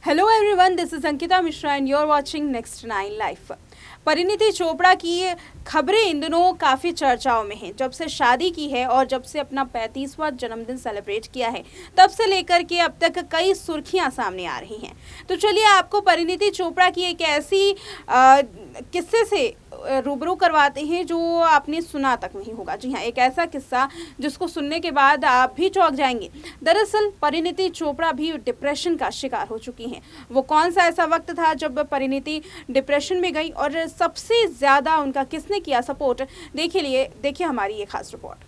Hello everyone, this is Ankita Mishra and you are watching next 9 life. Parineeti Chopra की खबरें इन दिनों काफ़ी चर्चाओं में हैं। जब से शादी की है और जब से अपना 35वां जन्मदिन सेलिब्रेट किया है, तब से लेकर के अब तक कई सुर्खियां सामने आ रही हैं। तो चलिए आपको परिणीति चोपड़ा की एक ऐसी किस्से से रूबरू करवाते हैं जो आपने सुना तक नहीं होगा। जी हाँ, एक ऐसा किस्सा जिसको सुनने के बाद आप भी चौंक जाएंगे। दरअसल परिणीति चोपड़ा भी डिप्रेशन का शिकार हो चुकी हैं। वो कौन सा ऐसा वक्त था जब परिणीति डिप्रेशन में गई और सबसे ज़्यादा उनका किसने किया सपोर्ट, देखिए हमारी ये खास रिपोर्ट।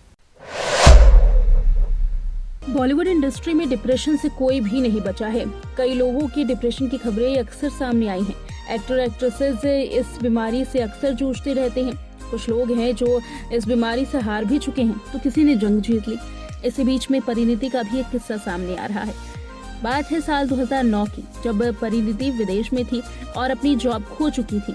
बॉलीवुड इंडस्ट्री में डिप्रेशन से कोई भी नहीं बचा है। कई लोगों की डिप्रेशन की खबरें अक्सर सामने आई हैं। एक्टर एक्ट्रेसेस इस बीमारी से अक्सर जूझते रहते हैं। कुछ लोग हैं जो इस बीमारी से हार भी चुके हैं, तो किसी ने जंग जीत ली। इसी बीच में परिणीति का भी एक किस्सा सामने आ रहा है। बात है साल 2009 की, जब परिणीति विदेश में थी और अपनी जॉब खो चुकी थी।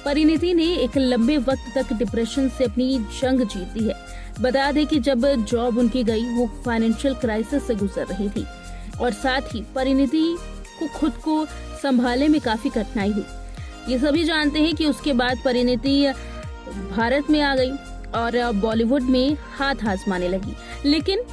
परिणीति ने एक लंबे वक्त तक डिप्रेशन से अपनी जंग जीत ली है। बता दें कि जब जॉब उनकी गई, वो फाइनेंशियल क्राइसिस से गुजर रही थी और साथ ही परिणीति को खुद को संभालने में काफी कठिनाई हुई। ये सभी जानते हैं कि उसके बाद परिणीति भारत में आ गई और बॉलीवुड में हाथ आजमाने लगी। लेकिन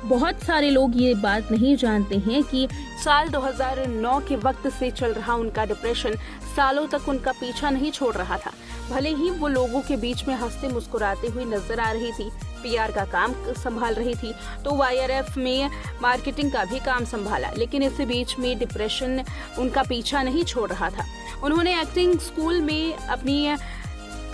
बहुत सारे लोग ये बात नहीं जानते हैं कि साल 2009 के वक्त से चल रहा उनका डिप्रेशन सालों तक उनका पीछा नहीं छोड़ रहा था। भले ही वो लोगों के बीच में हंसते मुस्कुराते हुए नजर आ रही थी, पीआर का काम संभाल रही थी, तो वाईआरएफ में मार्केटिंग का भी काम संभाला, लेकिन इसी बीच में डिप्रेशन उनका पीछा नहीं छोड़ रहा था। उन्होंने एक्टिंग स्कूल में अपनी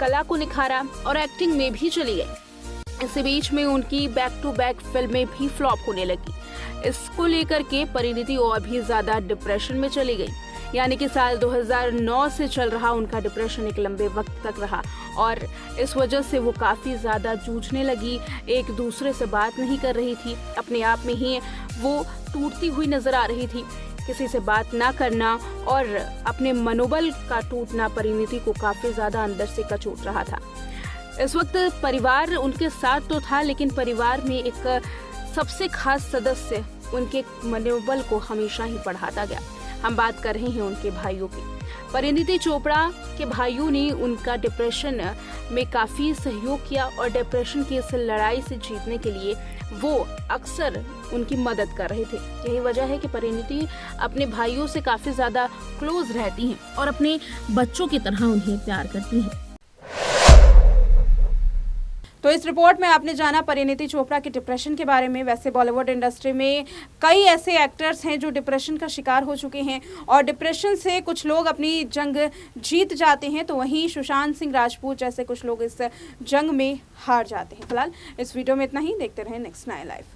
कला को निखारा और एक्टिंग में भी चली गई। इसी बीच में उनकी बैक टू बैक फिल्में भी फ्लॉप होने लगी। इसको लेकर के परिणीति और भी ज्यादा डिप्रेशन में चली गई। यानी कि साल 2009 से चल रहा उनका डिप्रेशन एक लंबे वक्त तक रहा और इस वजह से वो काफी ज्यादा जूझने लगी। एक दूसरे से बात नहीं कर रही थी, अपने आप में ही वो टूटती हुई नजर आ रही थी। किसी से बात ना करना और अपने मनोबल का टूटना परिणीति को काफी ज्यादा अंदर से कचोट रहा था। इस वक्त परिवार उनके साथ तो था, लेकिन परिवार में एक सबसे खास सदस्य उनके मनोबल को हमेशा ही बढ़ाता गया। हम बात कर रहे हैं उनके भाइयों की। परिणीति चोपड़ा के भाइयों ने उनका डिप्रेशन में काफी सहयोग किया और डिप्रेशन की इस लड़ाई से जीतने के लिए वो अक्सर उनकी मदद कर रहे थे। यही वजह है कि परिणीति अपने भाइयों से काफी ज्यादा क्लोज रहती हैं और अपने बच्चों की तरह उन्हें प्यार करती हैं। तो इस रिपोर्ट में आपने जाना परिणीति चोपड़ा के डिप्रेशन के बारे में। वैसे बॉलीवुड इंडस्ट्री में कई ऐसे एक्टर्स हैं जो डिप्रेशन का शिकार हो चुके हैं और डिप्रेशन से कुछ लोग अपनी जंग जीत जाते हैं, तो वहीं सुशांत सिंह राजपूत जैसे कुछ लोग इस जंग में हार जाते हैं। फिलहाल इस वीडियो में इतना ही। देखते रहें नेक्स्ट 9 लाइफ।